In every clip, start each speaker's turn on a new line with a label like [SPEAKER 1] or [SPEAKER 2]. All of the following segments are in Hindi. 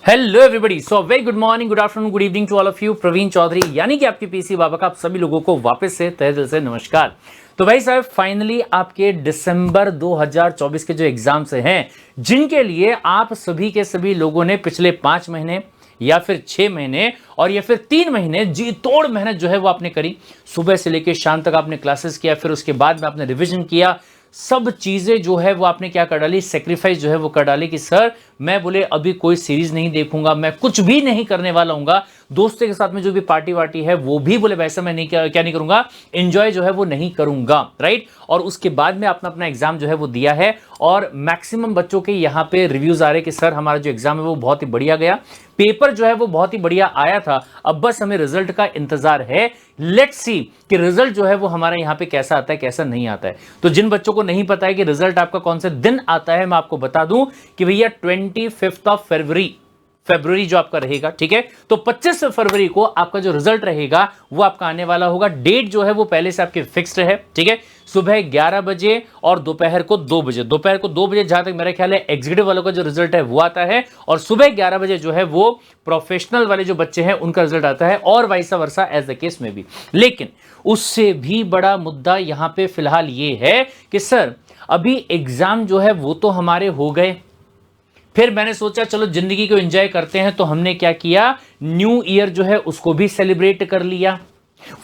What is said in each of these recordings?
[SPEAKER 1] Hello everybody, so very good morning, good afternoon, good evening to all of you. Praveen Chaudhary यानी कि आपके पीसी बाबा का आप सभी लोगों को वापस से तहे दिल से नमस्कार। तो भाई साहब, फाइनली आपके दिसंबर 2024 के जो एग्जाम्स हैं, जिनके लिए आप सभी के सभी लोगों ने पिछले 5 महीने या फिर 6 महीने और या फिर 3 महीने जी तोड़ मेहनत जो है वो आपने करी। सुबह से लेकर शाम तक आपने क्लासेस किया, फिर उसके बाद में आपने रिवीजन किया। सब चीजें जो है वो आपने क्या कर डाली, सेक्रीफाइस जो है वो कर डाली कि सर मैं बोले अभी कोई सीरीज नहीं देखूंगा, मैं कुछ भी नहीं करने वाला हूंगा, दोस्तों के साथ में जो भी पार्टी वार्टी है वो भी बोले वैसा मैं नहीं क्या नहीं करूंगा, एंजॉय जो है वो नहीं करूंगा, राइट। और उसके बाद में अपना अपना एग्जाम जो है वो दिया है और मैक्सिमम बच्चों के यहां पे रिव्यूज आ रहे कि सर हमारा जो एग्जाम है वो बहुत ही बढ़िया गया, पेपर जो है वो बहुत ही बढ़िया आया था, अब बस हमें रिजल्ट का इंतजार है। लेट्स सी कि रिजल्ट जो है वो हमारा यहां पे कैसा आता है कैसा नहीं आता है। तो जिन बच्चों को नहीं पता है कि रिजल्ट आपका कौन से दिन आता है, मैं आपको बता दूं कि भैया 25 ऑफ फरवरी जो आपका रहेगा, ठीक है। तो 25 फरवरी को आपका जो रिजल्ट रहेगा वो आपका आने वाला होगा। डेट जो है वो पहले से आपके फिक्स्ड है, ठीक है। सुबह 11 बजे और दोपहर को 2 बजे, जहां तक मेरा ख्याल है एग्जीक्यूटिव वालों का जो रिजल्ट है वो आता है, और सुबह 11 बजे जो है वो प्रोफेशनल वाले जो बच्चे हैं उनका रिजल्ट आता है, और vice versa as the case में भी। लेकिन उससे भी बड़ा मुद्दा यहां पे फिलहाल ये है कि सर अभी एग्जाम जो है वो तो हमारे हो गए, फिर मैंने सोचा चलो जिंदगी को एंजॉय करते हैं, तो हमने क्या किया, न्यू ईयर जो है उसको भी सेलिब्रेट कर लिया।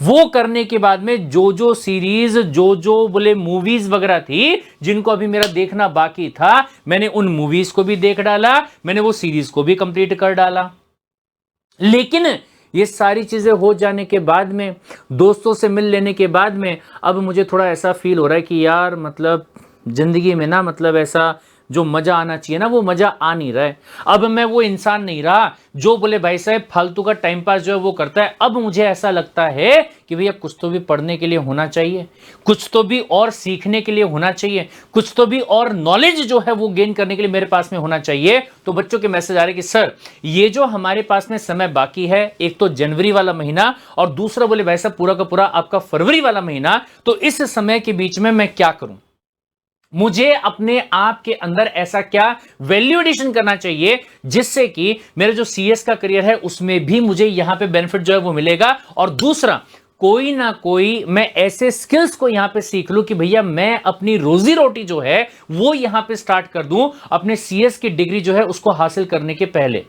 [SPEAKER 1] वो करने के बाद में जो जो सीरीज जो बोले मूवीज वगैरह थी जिनको अभी मेरा देखना बाकी था, मैंने उन मूवीज को भी देख डाला, मैंने वो सीरीज को भी कंप्लीट कर डाला। लेकिन ये सारी चीजें हो जाने के बाद में, दोस्तों से मिल लेने के बाद में, अब मुझे थोड़ा ऐसा फील हो रहा है कि यार मतलब जिंदगी में ना, मतलब ऐसा जो मजा आना चाहिए ना वो मजा आ नहीं रहा है। अब मैं वो इंसान नहीं रहा जो बोले भाई साहब फालतू का टाइम पास जो है वो करता है। अब मुझे ऐसा लगता है कि भैया कुछ तो भी पढ़ने के लिए होना चाहिए, कुछ तो भी और सीखने के लिए होना चाहिए, कुछ तो भी और नॉलेज जो है वो गेन करने के लिए मेरे पास में होना चाहिए। तो बच्चों के मैसेज आ रहे कि सर ये जो हमारे पास में समय बाकी है, एक तो जनवरी वाला महीना और दूसरा बोले वैसा पूरा का पूरा आपका फरवरी वाला महीना, तो इस समय के बीच में मैं क्या करूं, मुझे अपने आप के अंदर ऐसा क्या वैल्यू एडिशन करना चाहिए जिससे कि मेरे जो सीएस का करियर है उसमें भी मुझे यहां पे बेनिफिट जो है वो मिलेगा। और दूसरा, कोई ना कोई मैं ऐसे स्किल्स को यहां पे सीख लूं कि भैया मैं अपनी रोजी रोटी जो है वो यहां पे स्टार्ट कर दूं अपने सीएस की डिग्री जो है उसको हासिल करने के पहले।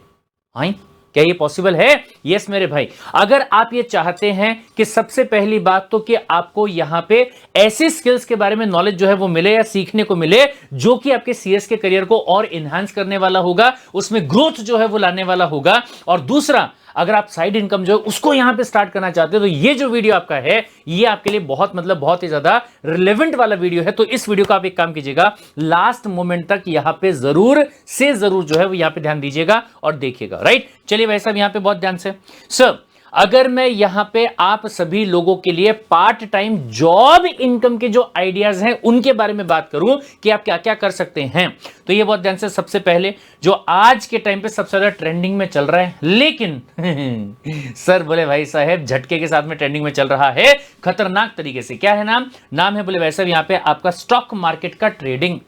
[SPEAKER 1] हाँ, क्या ये पॉसिबल है? यस मेरे भाई, अगर आप ये चाहते हैं कि सबसे पहली बात तो कि आपको यहां पे ऐसे स्किल्स के बारे में नॉलेज जो है वो मिले या सीखने को मिले जो कि आपके सीएस के करियर को और एनहांस करने वाला होगा, उसमें ग्रोथ जो है वो लाने वाला होगा। और दूसरा, अगर आप साइड इनकम जो है उसको यहां पे स्टार्ट करना चाहते हो, तो ये जो वीडियो आपका है ये आपके लिए बहुत ही ज्यादा रिलेवेंट वाला वीडियो है। तो इस वीडियो का आप एक काम कीजिएगा, लास्ट मोमेंट तक यहां पे जरूर से जरूर जो है वो यहां पे ध्यान दीजिएगा और देखिएगा, राइट। चलिए भाई साहब यहां पे बहुत ध्यान से सर, अगर मैं यहां पे आप सभी लोगों के लिए पार्ट टाइम जॉब इनकम के जो आइडियाज हैं उनके बारे में बात करूं कि आप क्या क्या कर सकते हैं, तो ये बहुत ध्यान से, सबसे पहले जो आज के टाइम पे सबसे ज्यादा ट्रेंडिंग में चल रहा है, लेकिन सर बोले भाई साहब झटके के साथ में ट्रेंडिंग में चल रहा है खतरनाक तरीके से, क्या है नाम है बोले वैसा यहां पे आपका स्टॉक मार्केट का ट्रेडिंग।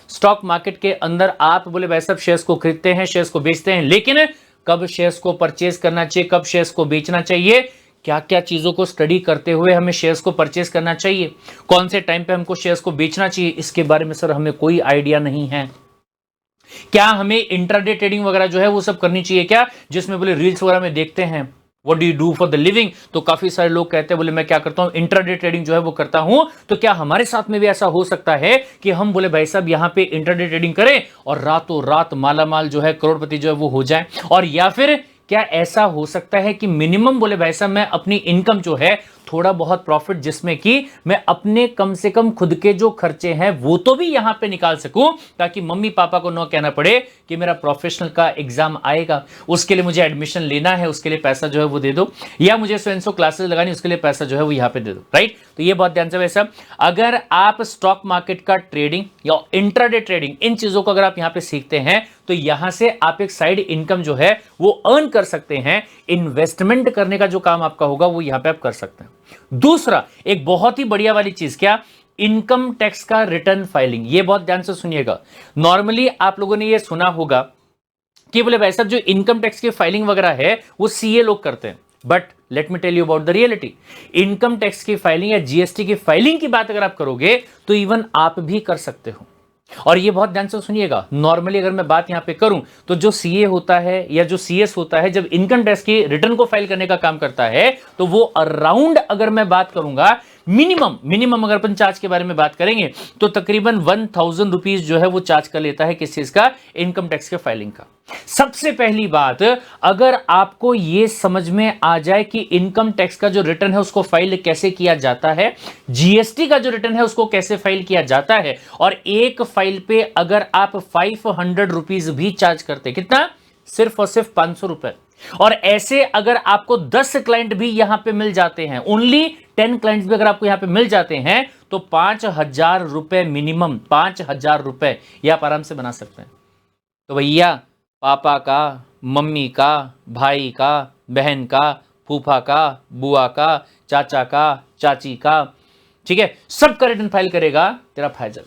[SPEAKER 1] स्टॉक मार्केट के अंदर आप बोले वैसा शेयर्स को खरीदते हैं, शेयर्स को बेचते हैं, लेकिन कब शेयर्स को परचेज करना चाहिए, कब शेयर्स को बेचना चाहिए, क्या क्या चीजों को स्टडी करते हुए हमें शेयर्स को परचेज करना चाहिए, कौन से टाइम पे हमको शेयर्स को बेचना चाहिए, इसके बारे में सर हमें कोई आइडिया नहीं है। क्या हमें इंट्राडे ट्रेडिंग वगैरह जो है वो सब करनी चाहिए क्या, जिसमें बोले रील्स वगैरह में देखते हैं what do you do for the living, तो काफी सारे लोग कहते हैं बोले मैं क्या करता हूं, इंट्राडे ट्रेडिंग जो है वो करता हूं। तो क्या हमारे साथ में भी ऐसा हो सकता है कि हम बोले भाई साहब यहां पे इंट्राडे ट्रेडिंग करें और रातों रात मालामाल जो है करोड़पति जो है वो हो जाए, और या फिर क्या ऐसा हो सकता है कि मिनिमम बोले भाई साहब मैं अपनी इनकम जो है थोड़ा बहुत प्रॉफिट जिसमें कि मैं अपने कम से कम खुद के जो खर्चे हैं वो तो भी यहां पे निकाल सकूं, ताकि मम्मी पापा को न कहना पड़े कि मेरा प्रोफेशनल का एग्जाम आएगा, उसके लिए मुझे एडमिशन लेना है, उसके लिए पैसा जो है वो दे दो, या मुझे सो एंड सो क्लासेस लगानी उसके लिए पैसा जो है वो यहां पे दे दो, राइट। तो ये बहुत ध्यान से वैसा, अगर आप स्टॉक मार्केट का ट्रेडिंग या इंट्राडे ट्रेडिंग इन चीजों को अगर आप यहां पे सीखते हैं तो यहां से आप एक साइड इनकम जो है वो अर्न कर सकते हैं। इन्वेस्टमेंट करने का जो काम आपका होगा वो यहां पे आप कर सकते हैं। दूसरा, एक बहुत ही बढ़िया वाली चीज, क्या, इनकम टैक्स का रिटर्न फाइलिंग। ये बहुत ध्यान से सुनिएगा। नॉर्मली आप लोगों ने ये सुना होगा कि बोले भाई साहब जो इनकम टैक्स की फाइलिंग वगैरह है वो सीए लोग करते हैं, but let me tell you about the reality. Income tax की फाइलिंग या जीएसटी की फाइलिंग की बात अगर आप करोगे तो इवन आप भी कर सकते हो। और ये बहुत ध्यान से सुनिएगा, नॉर्मली अगर मैं बात यहां पे करूं तो जो सीए होता है या जो सीएस होता है, जब इनकम टैक्स की रिटर्न को फाइल करने का काम करता है तो वो अराउंड, अगर मैं बात करूंगा मिनिमम अगर अपन चार्ज के बारे में बात करेंगे तो तकरीबन 1000 रुपीज जो है वो चार्ज कर लेता है किस चीज का, इनकम टैक्स के फाइलिंग का। सबसे पहली बात, अगर आपको यह समझ में आ जाए कि इनकम टैक्स का जो रिटर्न है उसको फाइल कैसे किया जाता है, जीएसटी का जो रिटर्न है उसको कैसे फाइल किया जाता है, और एक फाइल पे अगर आप 500 रुपीज भी चार्ज करते, कितना, सिर्फ और सिर्फ 500 रुपए, और ऐसे अगर आपको 10 क्लाइंट भी यहां पे मिल जाते हैं, ओनली 10 क्लाइंट्स भी अगर आपको यहां पे मिल जाते हैं तो 5000 रुपए मिनिमम, 5000 रुपए ये आप आराम से बना सकते हैं। तो भैया पापा का, मम्मी का, भाई का, बहन का, फूफा का, बुआ का, चाचा का, चाची का, ठीक है, सबका रिटर्न फाइल करेगा तेरा फैजल।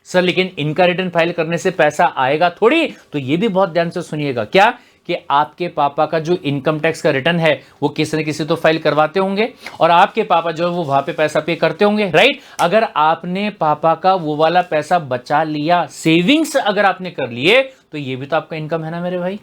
[SPEAKER 1] सर लेकिन इनका रिटर्न फाइल करने से पैसा आएगा थोड़ी, तो ये भी बहुत ध्यान से सुनिएगा, क्या कि आपके पापा का जो इनकम टैक्स का रिटर्न है वो किसी न किसी तो फाइल करवाते होंगे, और आपके पापा जो है वो वहां पे पैसा पे करते होंगे, राइट। अगर आपने पापा का वो वाला पैसा बचा लिया, सेविंग्स अगर आपने कर लिए, तो ये भी तो आपका इनकम है ना मेरे भाई,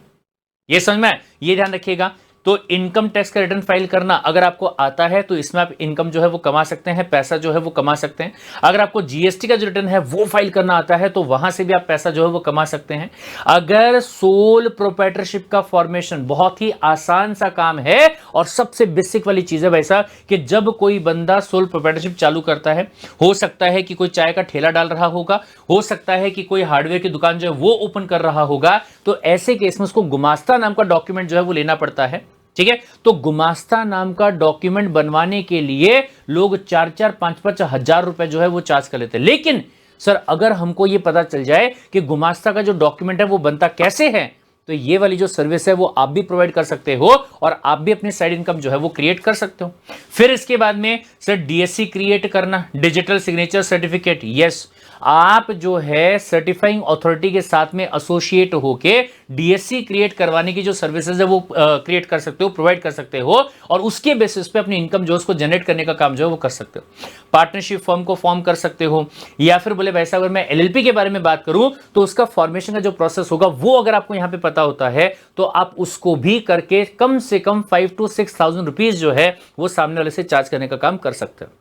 [SPEAKER 1] ये समझ में, ये ध्यान रखिएगा। तो इनकम टैक्स का रिटर्न फाइल करना अगर आपको आता है तो इसमें आप इनकम जो है वो कमा सकते हैं, पैसा जो है वो कमा सकते हैं। अगर आपको जीएसटी का जो रिटर्न है वो फाइल करना आता है तो वहां से भी आप पैसा जो है वो कमा सकते हैं। अगर सोल प्रोप्राइटरशिप का फॉर्मेशन बहुत ही आसान सा काम है, और सबसे बेसिक वाली चीज है वैसा कि जब कोई बंदा सोल प्रोप्राइटरशिप चालू करता है, हो सकता है कि कोई चाय का ठेला डाल रहा होगा, हो सकता है कि कोई हार्डवेयर की दुकान जो है वो ओपन कर रहा होगा, तो ऐसे केस में उसको गुमास्ता नाम का डॉक्यूमेंट जो है वो लेना पड़ता है, ठीक है। तो गुमास्ता नाम का डॉक्यूमेंट बनवाने के लिए लोग 4-4, 5-5 हजार रुपए जो है वो चार्ज कर लेते हैं। लेकिन सर अगर हमको ये पता चल जाए कि गुमास्ता का जो डॉक्यूमेंट है वो बनता कैसे है, तो ये वाली जो सर्विस है वो आप भी प्रोवाइड कर सकते हो, और आप भी अपनी साइड इनकम जो है वो क्रिएट कर सकते हो। फिर इसके बाद में सर डीएससी क्रिएट करना, डिजिटल सिग्नेचर सर्टिफिकेट, यस, आप जो है सर्टिफाइंग अथॉरिटी के साथ में एसोसिएट होके डीएससी क्रिएट करवाने की जो सर्विसेज है वो क्रिएट कर सकते हो, प्रोवाइड कर सकते हो, और उसके बेसिस पे अपनी इनकम जो है उसको जनरेट करने का काम जो है वो कर सकते हो। पार्टनरशिप फर्म को फॉर्म कर सकते हो, या फिर बोले वैसा अगर मैं एलएलपी के बारे में बात करूं तो उसका फॉर्मेशन का जो प्रोसेस होगा वो अगर आपको यहां पे पता होता है तो आप उसको भी करके कम से कम 5,000 to 6,000 रुपीज जो है वो सामने वाले से चार्ज करने का काम कर सकते हो।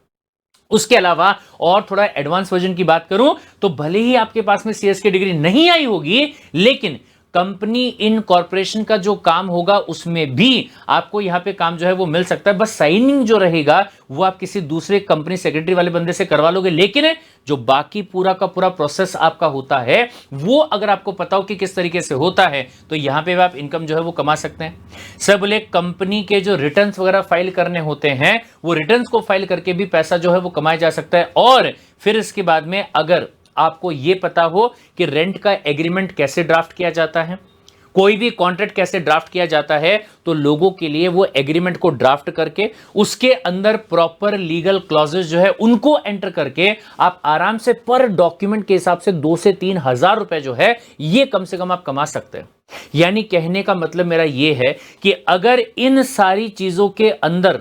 [SPEAKER 1] उसके अलावा और थोड़ा एडवांस वर्जन की बात करूं तो भले ही आपके पास में सीएस की डिग्री नहीं आई होगी, लेकिन कंपनी इन कॉर्पोरेशन का जो काम होगा उसमें भी आपको यहां पे काम जो है वो मिल सकता है। बस साइनिंग जो रहेगा वो आप किसी दूसरे कंपनी सेक्रेटरी वाले बंदे से करवा लोगे, लेकिन जो बाकी पूरा का पूरा प्रोसेस आपका होता है वो अगर आपको पता हो कि किस तरीके से होता है तो यहां पे भी आप इनकम जो है वो कमा सकते हैं। सर बोले कंपनी के जो रिटर्न्स वगैरह फाइल करने होते हैं वो रिटर्न्स को फाइल करके भी पैसा जो है वो कमाया जा सकता है। और फिर इसके बाद में अगर आपको यह पता हो कि रेंट का एग्रीमेंट कैसे ड्राफ्ट किया जाता है, कोई भी कॉन्ट्रैक्ट कैसे ड्राफ्ट किया जाता है, तो लोगों के लिए वो एग्रीमेंट को ड्राफ्ट करके उसके अंदर प्रॉपर लीगल क्लॉजेस जो है उनको एंटर करके आप आराम से पर डॉक्यूमेंट के हिसाब से 2 से 3 हजार रुपए जो है ये कम से कम आप कमा सकते हैं। यानी कहने का मतलब मेरा ये है कि अगर इन सारी चीजों के अंदर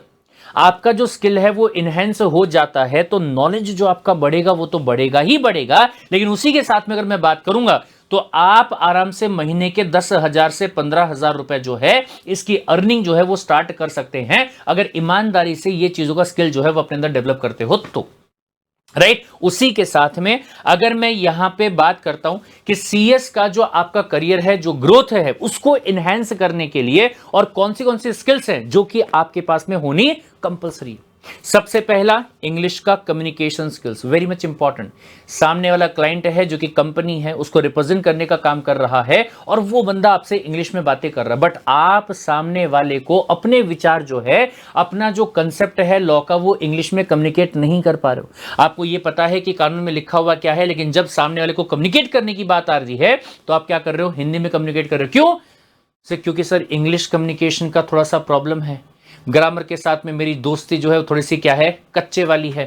[SPEAKER 1] आपका जो स्किल है वो इनहेंस हो जाता है तो नॉलेज जो आपका बढ़ेगा वो तो बढ़ेगा ही बढ़ेगा, लेकिन उसी के साथ में अगर मैं बात करूंगा तो आप आराम से महीने के 10,000 से 15,000 रुपए जो है इसकी अर्निंग जो है वो स्टार्ट कर सकते हैं, अगर ईमानदारी से ये चीजों का स्किल जो है वो अपने अंदर डेवलप करते हो तो, राइट। उसी के साथ में अगर मैं यहां पे बात करता हूं कि सीएस का जो आपका करियर है, जो ग्रोथ है, उसको इनहेंस करने के लिए और कौन सी स्किल्स हैं जो कि आपके पास में होनी कंपलसरी। सबसे पहला इंग्लिश का communication skills, very much important. सामने वाला क्लाइंट है जो कि कंपनी है उसको रिप्रेजेंट करने का काम कर रहा है और वो बंदा आपसे इंग्लिश में बातें कर रहा है, बट आप सामने वाले को अपने विचार जो है, अपना जो कंसेप्ट है लॉ का, वो इंग्लिश में कम्युनिकेट नहीं कर पा रहे हो। आपको ये पता है कि कानून में लिखा हुआ क्या है, लेकिन जब सामने वाले को कम्युनिकेट करने की बात आ रही है तो आप क्या कर रहे हो, हिंदी में कम्युनिकेट कर रहे हो। क्यों? क्योंकि सर इंग्लिश कम्युनिकेशन का थोड़ा सा प्रॉब्लम है, ग्रामर के साथ में मेरी दोस्ती जो है थोड़ी सी क्या है, कच्चे वाली है,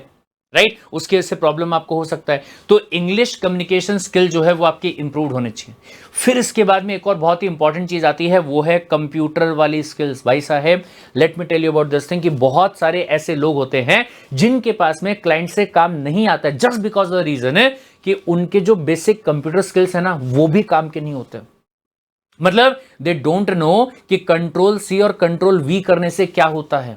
[SPEAKER 1] राइट, उसके से प्रॉब्लम आपको हो सकता है। तो इंग्लिश कम्युनिकेशन स्किल जो है वो आपकी इंप्रूव होने चाहिए। फिर इसके बाद में एक और बहुत ही इंपॉर्टेंट चीज आती है, वो है कंप्यूटर वाली स्किल्स। भाई साहब, let me tell you about this thing कि बहुत सारे ऐसे लोग होते हैं जिनके पास में क्लाइंट से काम नहीं आता है, जस्ट बिकॉज द रीजन है कि उनके जो बेसिक कंप्यूटर स्किल्स है ना, वो भी काम के नहीं होते। मतलब दे डोंट नो कि कंट्रोल सी और कंट्रोल वी करने से क्या होता है।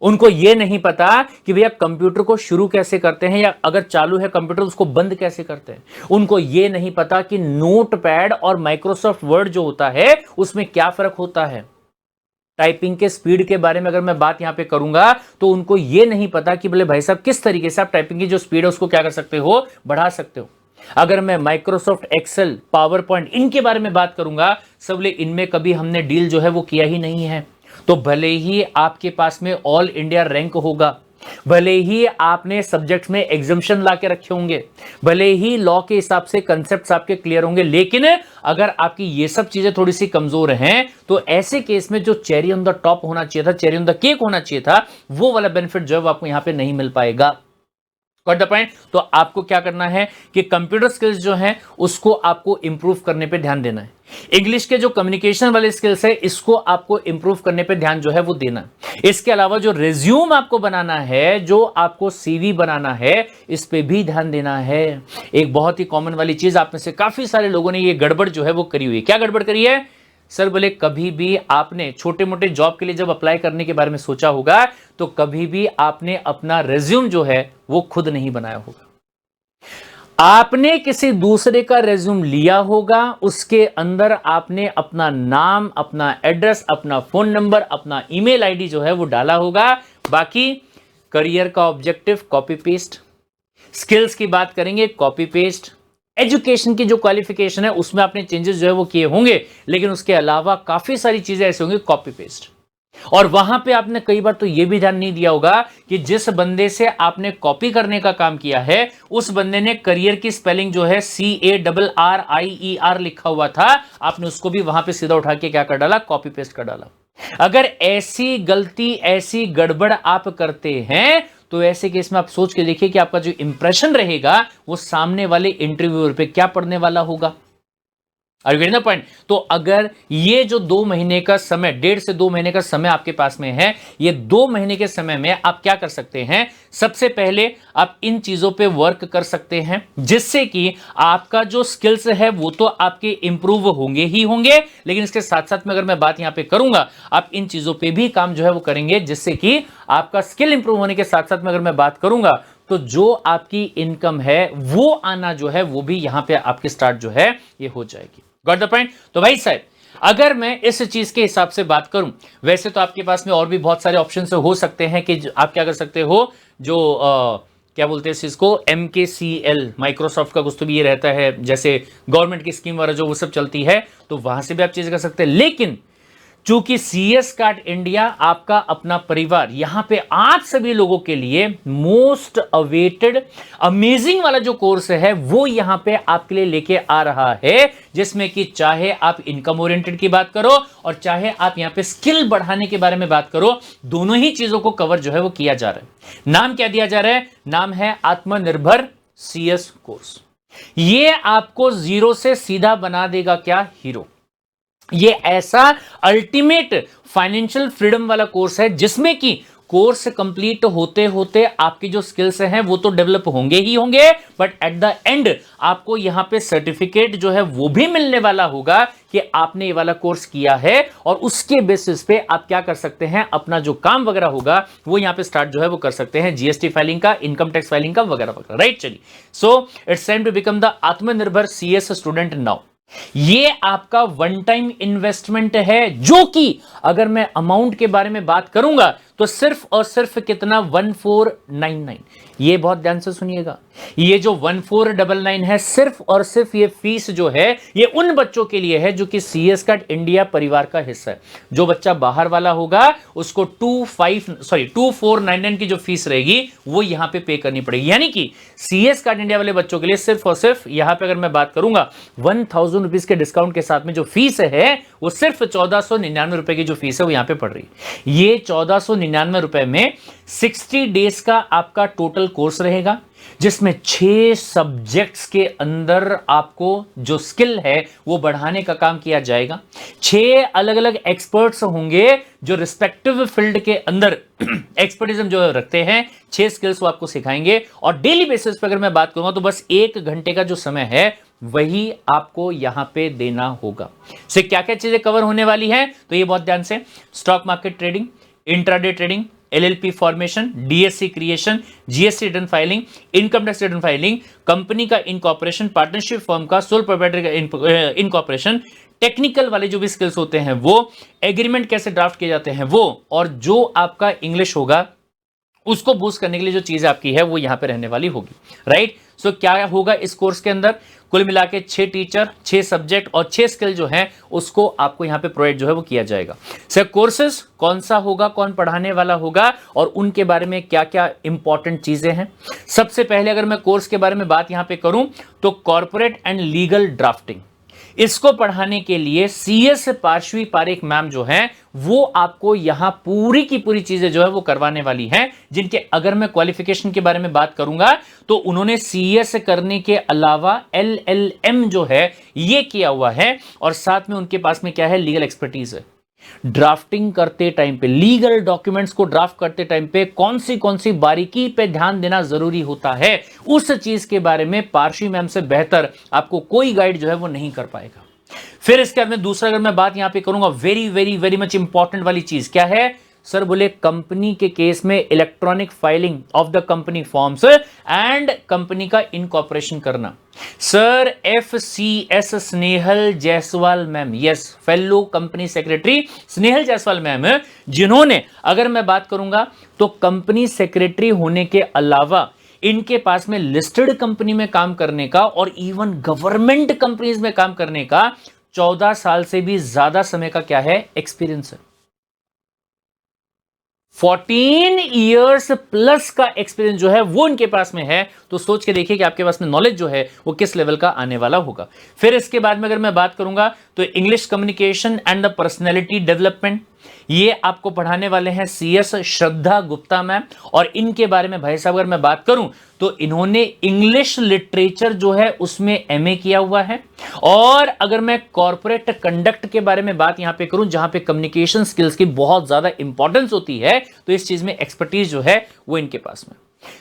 [SPEAKER 1] उनको यह नहीं पता कि भैया कंप्यूटर को शुरू कैसे करते हैं, या अगर चालू है कंप्यूटर उसको बंद कैसे करते हैं। उनको यह नहीं पता कि नोटपैड और माइक्रोसॉफ्ट वर्ड जो होता है उसमें क्या फर्क होता है। टाइपिंग के स्पीड के बारे में अगर मैं बात यहां पे करूंगा तो उनको यह नहीं पता कि बोले भाई साहब किस तरीके से आप टाइपिंग की जो स्पीड है उसको क्या कर सकते हो, बढ़ा सकते हो। अगर मैं माइक्रोसॉफ्ट एक्सेल, पावर पॉइंट, इनके बारे में बात करूंगा, सबले इनमें कभी हमने डील जो है वो किया ही नहीं है। तो भले ही आपके पास में ऑल इंडिया रैंक होगा, भले ही आपने सब्जेक्ट्स में एग्जाम्शन ला के रखे होंगे, भले ही लॉ के हिसाब से कंसेप्ट्स आपके क्लियर होंगे, लेकिन अगर आपकी ये सब चीजें थोड़ी सी कमजोर हैं तो ऐसे केस में जो चेरी ऑन द टॉप होना चाहिए था, चेरी ऑन द केक होना चाहिए था, वो वाला बेनिफिट जो है आपको यहां पे नहीं मिल पाएगा। Got the point? तो आपको क्या करना है कि कंप्यूटर स्किल्स जो हैं उसको आपको इंप्रूव करने पे ध्यान देना है। इंग्लिश के जो कम्युनिकेशन वाले स्किल्स है इसको आपको इंप्रूव करने पे ध्यान जो है वो देना है। इसके अलावा जो रिज्यूम आपको बनाना है, जो आपको सीवी बनाना है, इस पे भी ध्यान देना है। एक बहुत ही कॉमन वाली चीज आप में से काफी सारे लोगों ने ये गड़बड़ जो है वो करी हुई है। क्या गड़बड़ करी है सर? बोले कभी भी आपने छोटे मोटे जॉब के लिए जब अप्लाई करने के बारे में सोचा होगा तो कभी भी आपने अपना रिज्यूम जो है वो खुद नहीं बनाया होगा। आपने किसी दूसरे का रिज्यूम लिया होगा, उसके अंदर आपने अपना नाम, अपना एड्रेस, अपना फोन नंबर, अपना ईमेल आईडी जो है वो डाला होगा। बाकी करियर का ऑब्जेक्टिव कॉपी पेस्ट, स्किल्स की बात करेंगे कॉपी पेस्ट, एजुकेशन की जो क्वालिफिकेशन है उसमें आपने चेंजेस जो है वो किए होंगे, लेकिन उसके अलावा काफी सारी चीजें ऐसे होंगी कॉपी पेस्ट। और वहां पे आपने कई बार तो यह भी ध्यान नहीं दिया होगा कि जिस बंदे से आपने कॉपी करने का काम किया है उस बंदे ने करियर की स्पेलिंग जो है CARRIER लिखा हुआ था, आपने उसको भी वहां पे सीधा उठा के क्या कर डाला, कॉपी पेस्ट कर डाला। अगर ऐसी गलती, ऐसी गड़बड़ आप करते हैं तो ऐसे केस में आप सोच के देखिए कि आपका जो इंप्रेशन रहेगा वो सामने वाले इंटरव्यूअर पे क्या पड़ने वाला होगा। Are you getting the point? तो अगर ये जो 2 महीने का समय, 1.5 से 2 महीने का समय आपके पास में है, ये 2 महीने के समय में आप क्या कर सकते हैं? सबसे पहले आप इन चीजों पे वर्क कर सकते हैं जिससे कि आपका जो स्किल्स है वो तो आपके इंप्रूव होंगे ही होंगे, लेकिन इसके साथ साथ में अगर मैं बात यहां पे करूंगा, आप इन चीजों पे भी काम जो है वो करेंगे जिससे कि आपका स्किल इंप्रूव होने के साथ साथ में अगर मैं बात करूंगा तो जो आपकी इनकम है वो आना जो है वो भी यहां पे आपकी स्टार्ट जो है ये हो जाएगी। Got the point? तो भाई साहब, अगर मैं इस चीज के हिसाब से बात करूं, वैसे तो आपके पास में और भी बहुत सारे ऑप्शन हो सकते हैं कि आप क्या कर सकते हो, जो क्या बोलते हैं इसको, MKCL, माइक्रोसॉफ्ट का कुछ तो भी ये रहता है, जैसे गवर्नमेंट की स्कीम वगैरह जो वो सब चलती है, तो वहां से भी आप चीजें कर सकते हैं। लेकिन चूंकि CS कार्ड इंडिया आपका अपना परिवार यहां पे आप सभी लोगों के लिए मोस्ट अवेटेड अमेजिंग वाला जो कोर्स है वो यहां पे आपके लिए लेके आ रहा है, जिसमें कि चाहे आप इनकम ओरिएंटेड की बात करो और चाहे आप यहां पे स्किल बढ़ाने के बारे में बात करो, दोनों ही चीजों को कवर जो है वो किया जा रहा है। नाम क्या दिया जा रहा है? नाम है आत्मनिर्भर CS कोर्स। ये आपको जीरो से सीधा बना देगा क्या, हीरो। ये ऐसा अल्टीमेट फाइनेंशियल फ्रीडम वाला कोर्स है जिसमें कि कोर्स कंप्लीट होते होते आपकी जो स्किल्स हैं वो तो डेवलप होंगे ही होंगे, बट एट द एंड आपको यहां पे सर्टिफिकेट जो है वो भी मिलने वाला होगा कि आपने ये वाला कोर्स किया है, और उसके बेसिस पे आप क्या कर सकते हैं, अपना जो काम वगैरह होगा वो यहां पे स्टार्ट जो है वो कर सकते हैं, GST फाइलिंग का, इनकम टैक्स फाइलिंग का वगैरह वगैरह। राइट, चलिए, so it's time to become the आत्मनिर्भर CS स्टूडेंट नाउ। ये आपका वन टाइम इन्वेस्टमेंट है, जो कि अगर मैं अमाउंट के बारे में बात करूंगा तो सिर्फ और सिर्फ कितना, 1499। ये बहुत ध्यान से सुनिएगा, ये जो 1499 है सिर्फ और सिर्फ ये फीस जो है ये उन बच्चों के लिए है जो कि CS कार्ड इंडिया परिवार का हिस्सा है। जो बच्चा बाहर वाला होगा उसको 2499 की जो फीस रहेगी वो यहां पे करनी पड़ेगी। यानी कि CS कार्ड इंडिया वाले बच्चों के लिए सिर्फ और सिर्फ यहां पे अगर मैं बात करूंगा 1000 रुपीज के डिस्काउंट के साथ में जो फीस है वो सिर्फ 1499 रुपए की जो फीस है वो यहां पे पड़ रही है। ये 1499 ₹999 में 60 डेज का आपका टोटल कोर्स रहेगा, जिसमें 6 सब्जेक्ट्स के अंदर आपको जो स्किल है वो बढ़ाने का काम किया जाएगा। 6 अलग अलग एक्सपर्ट्स होंगे जो रिस्पेक्टिव फील्ड के अंदर एक्सपर्टिज्म जो रखते हैं, 6 स्किल्स वो आपको सिखाएंगे। और डेली बेसिस पे अगर मैं बात करूंगा तो बस 1 घंटे का जो समय है वही आपको यहां पे देना होगा। से क्या क्या चीजें कवर होने वाली है तो ये बहुत ध्यान से, stock market trading, intraday trading, LLP formation, DSC creation, GST return filing, income tax return filing, company का इनकॉर्पोरेशन, पार्टनरशिप फर्म का, सोल प्रोप्राइटरी का इनकॉर्पोरेशन, टेक्निकल वाले जो भी स्किल्स होते हैं वो, एग्रीमेंट कैसे ड्राफ्ट किए जाते हैं वो, और जो आपका इंग्लिश होगा उसको बूस्ट करने के लिए जो चीज आपकी है वो यहां पे रहने वाली होगी, राइट। सो क्या होगा इस कोर्स के अंदर, कुल मिला के 6 टीचर, 6 सब्जेक्ट और 6 स्किल जो है उसको आपको यहां पे प्रोवाइड जो है वो किया जाएगा। सर कोर्सेस कौन सा होगा, कौन पढ़ाने वाला होगा और उनके बारे में क्या क्या इंपॉर्टेंट चीजें हैं। सबसे पहले अगर मैं कोर्स के बारे में बात यहां पे करूं तो कॉर्पोरेट एंड लीगल ड्राफ्टिंग, इसको पढ़ाने के लिए सीएस पार्श्वी पारेख मैम जो है वो आपको यहां पूरी की पूरी चीजें जो है वो करवाने वाली हैं, जिनके अगर मैं क्वालिफिकेशन के बारे में बात करूंगा तो उन्होंने सीएस करने के अलावा एलएलएम जो है ये किया हुआ है और साथ में उनके पास में क्या है, लीगल एक्सपर्टीज है। ड्राफ्टिंग करते टाइम पे, लीगल डॉक्यूमेंट्स को ड्राफ्ट करते टाइम पे कौन सी बारीकी पे ध्यान देना जरूरी होता है, उस चीज के बारे में पार्शी मैम से बेहतर आपको कोई गाइड जो है वो नहीं कर पाएगा। फिर इसके बाद में दूसरा अगर मैं बात यहां पे करूंगा, very very very much important वाली चीज क्या है सर, बोले कंपनी के केस में electronic filing of the company forms and company का इनकॉर्पोरेशन करना। Sir FCS Snehal Jaiswal ma'am, yes, fellow company secretary Snehal Jaiswal ma'am, जिन्होंने अगर मैं बात करूंगा तो कंपनी सेक्रेटरी होने के अलावा इनके पास में लिस्टेड कंपनी में काम करने का और इवन गवर्नमेंट कंपनीज में काम करने का 14 साल से भी ज्यादा समय का क्या है, एक्सपीरियंस है। 14 इयर्स प्लस का एक्सपीरियंस जो है वो इनके पास में है, तो सोच के देखिए कि आपके पास में नॉलेज जो है वो किस लेवल का आने वाला होगा। फिर इसके बाद में अगर मैं बात करूंगा तो English communication and the personality development, ये आपको पढ़ाने वाले हैं CS श्रद्धा गुप्ता मैम। और इनके बारे में भाई साहब अगर मैं बात करूं तो इन्होंने इंग्लिश लिटरेचर जो है उसमें MA किया हुआ है। और अगर मैं कॉर्पोरेट कंडक्ट के बारे में बात यहां पे करूं, जहां पे कम्युनिकेशन स्किल्स की बहुत ज्यादा इंपॉर्टेंस होती है, तो इस चीज में एक्सपर्टीज जो है वो इनके पास में।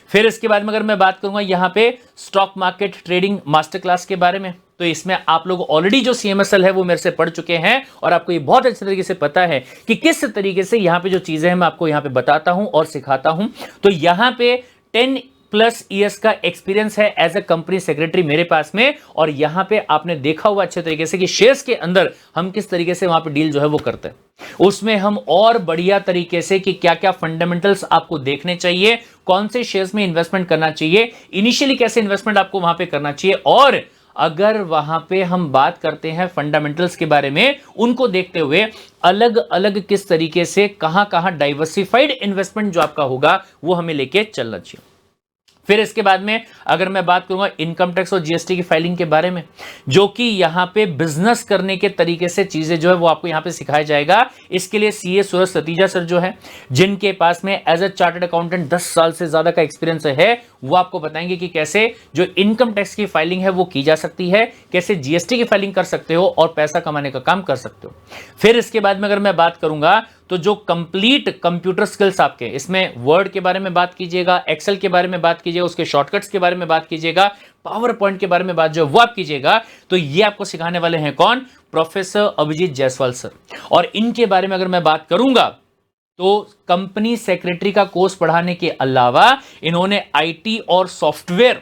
[SPEAKER 1] फिर इसके बाद में अगर मैं बात करूंगा यहां पे stock market trading master class के बारे में, तो इसमें आप लोग ऑलरेडी जो CMSL है वो मेरे से पढ़ चुके हैं और आपको ये बहुत अच्छे तरीके से पता है कि किस तरीके से यहां पे जो चीजें हैं मैं आपको यहां पे बताता हूं और सिखाता हूं। तो यहां पे 10+ ईयर्स का एक्सपीरियंस है एज ए कंपनी सेक्रेटरी मेरे पास में, और यहां पे आपने देखा हुआ अच्छे तरीके से कि शेयर्स के अंदर हम किस तरीके से वहां पे डील जो है वो करते हैं। उसमें हम और बढ़िया तरीके से कि क्या क्या फंडामेंटल्स आपको देखने चाहिए, कौन से शेयर्स में इन्वेस्टमेंट करना चाहिए, इनिशियली कैसे इन्वेस्टमेंट आपको वहां पे करना चाहिए, और अगर वहां पे हम बात करते हैं फंडामेंटल्स के बारे में, उनको देखते हुए अलग अलग किस तरीके से कहां कहां डाइवर्सिफाइड इन्वेस्टमेंट जो आपका होगा वो हमें लेके चलना चाहिए। फिर इसके बाद में अगर मैं बात करूंगा इनकम टैक्स और GST की फाइलिंग के बारे में, जो कि यहां पे बिजनेस करने के तरीके से चीजें जो है वो आपको यहां पे सिखाया जाएगा। इसके लिए CA सूरज सतीजा सर जो है, जिनके पास में एज ए चार्टर्ड अकाउंटेंट 10 साल से ज्यादा का एक्सपीरियंस है, वो आपको बताएंगे कि कैसे जो इनकम टैक्स की फाइलिंग है वो की जा सकती है, कैसे GST की फाइलिंग कर सकते हो और पैसा कमाने का काम कर सकते हो। फिर इसके बाद में अगर मैं बात करूंगा तो जो कंप्लीट कंप्यूटर स्किल्स आपके, इसमें वर्ड के बारे में बात कीजिएगा, एक्सेल के बारे में बात कीजिएगा, उसके शॉर्टकट्स के बारे में बात कीजिएगा, पावर पॉइंट के बारे में बात जो वो आप कीजिएगा, तो ये आपको सिखाने वाले हैं कौन, प्रोफेसर अभिजीत जायसवाल सर। और इनके बारे में अगर मैं बात करूंगा तो कंपनी सेक्रेटरी का कोर्स पढ़ाने के अलावा इन्होंने IT और सॉफ्टवेयर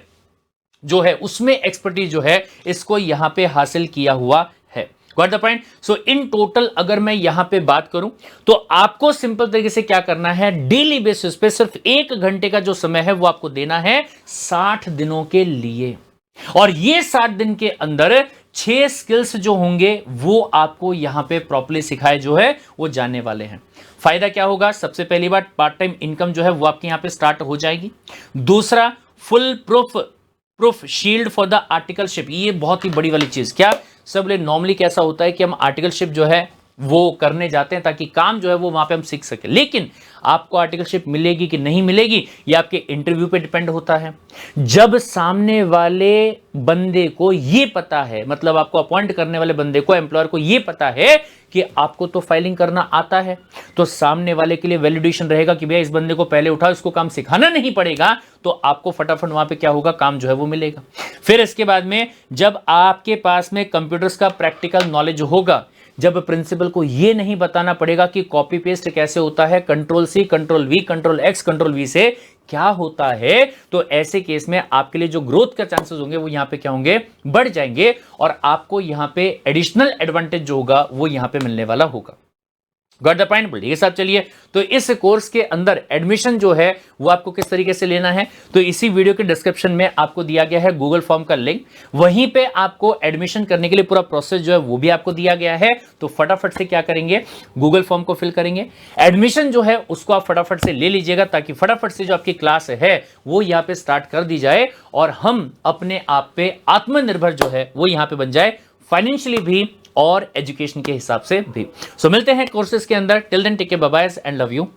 [SPEAKER 1] जो है उसमें एक्सपर्टीज जो है इसको यहां पे हासिल किया हुआ है। Got the point. So in total अगर मैं यहां पे बात करूं तो आपको सिंपल तरीके से क्या करना है, डेली बेसिस पे सिर्फ 1 घंटे का जो समय है वो आपको देना है 60 दिनों के लिए, और ये 60 दिन के अंदर 6 स्किल्स जो होंगे वो आपको यहां पे प्रॉपर्ली सिखाए जो है वो जाने वाले हैं। फायदा क्या होगा, सबसे पहली बात पार्ट टाइम इनकम जो है वो आपके यहां पे स्टार्ट हो जाएगी। दूसरा full proof shield for the articleship, ये बहुत ही बड़ी वाली चीज। क्या सब नॉर्मली कैसा होता है कि हम आर्टिकलशिप जो है वो करने जाते हैं ताकि काम जो है वो वहां पे हम सीख सके। लेकिन आपको आर्टिकलशिप मिलेगी कि नहीं मिलेगी ये आपके इंटरव्यू पे डिपेंड होता है। जब सामने वाले बंदे को ये पता है, मतलब आपको अपॉइंट करने वाले बंदे को, एम्प्लॉयर को ये पता है कि आपको तो फाइलिंग करना आता है, तो सामने वाले के लिए वैलिडेशन रहेगा कि भैया इस बंदे को पहले उठाओ, इसको काम सिखाना नहीं पड़ेगा, तो आपको फटाफट वहां पे क्या होगा, काम जो है वो मिलेगा। फिर इसके बाद में जब आपके पास में कंप्यूटर्स का प्रैक्टिकल नॉलेज होगा, जब प्रिंसिपल को यह नहीं बताना पड़ेगा कि कॉपी पेस्ट कैसे होता है, control C control V control X control V से क्या होता है, तो ऐसे केस में आपके लिए जो ग्रोथ का चांसेस होंगे वो यहां पे क्या होंगे, बढ़ जाएंगे, और आपको यहां पे एडिशनल एडवांटेज जो होगा वो यहां पे मिलने वाला होगा। Got the point? बोलिए साहब। चलिए, तो इस कोर्स के अंदर एडमिशन जो है वो आपको किस तरीके से लेना है, तो इसी वीडियो के डिस्क्रिप्शन में आपको दिया गया है गूगल फॉर्म का लिंक, वहीं पे आपको एडमिशन करने के लिए पूरा प्रोसेस जो है वो भी आपको दिया गया है। तो फटाफट से क्या करेंगे, गूगल फॉर्म को फिल करेंगे, एडमिशन जो है उसको आप फटाफट से ले लीजिएगा, ताकि फटाफट से जो आपकी क्लास है वो यहाँ पे स्टार्ट कर दी जाए और हम अपने आप पे आत्मनिर्भर जो है वो यहाँ पे बन जाए, फाइनेंशियली भी और एजुकेशन के हिसाब से भी। सो मिलते हैं कोर्सेज के अंदर। Till then take care, bye bye and love you.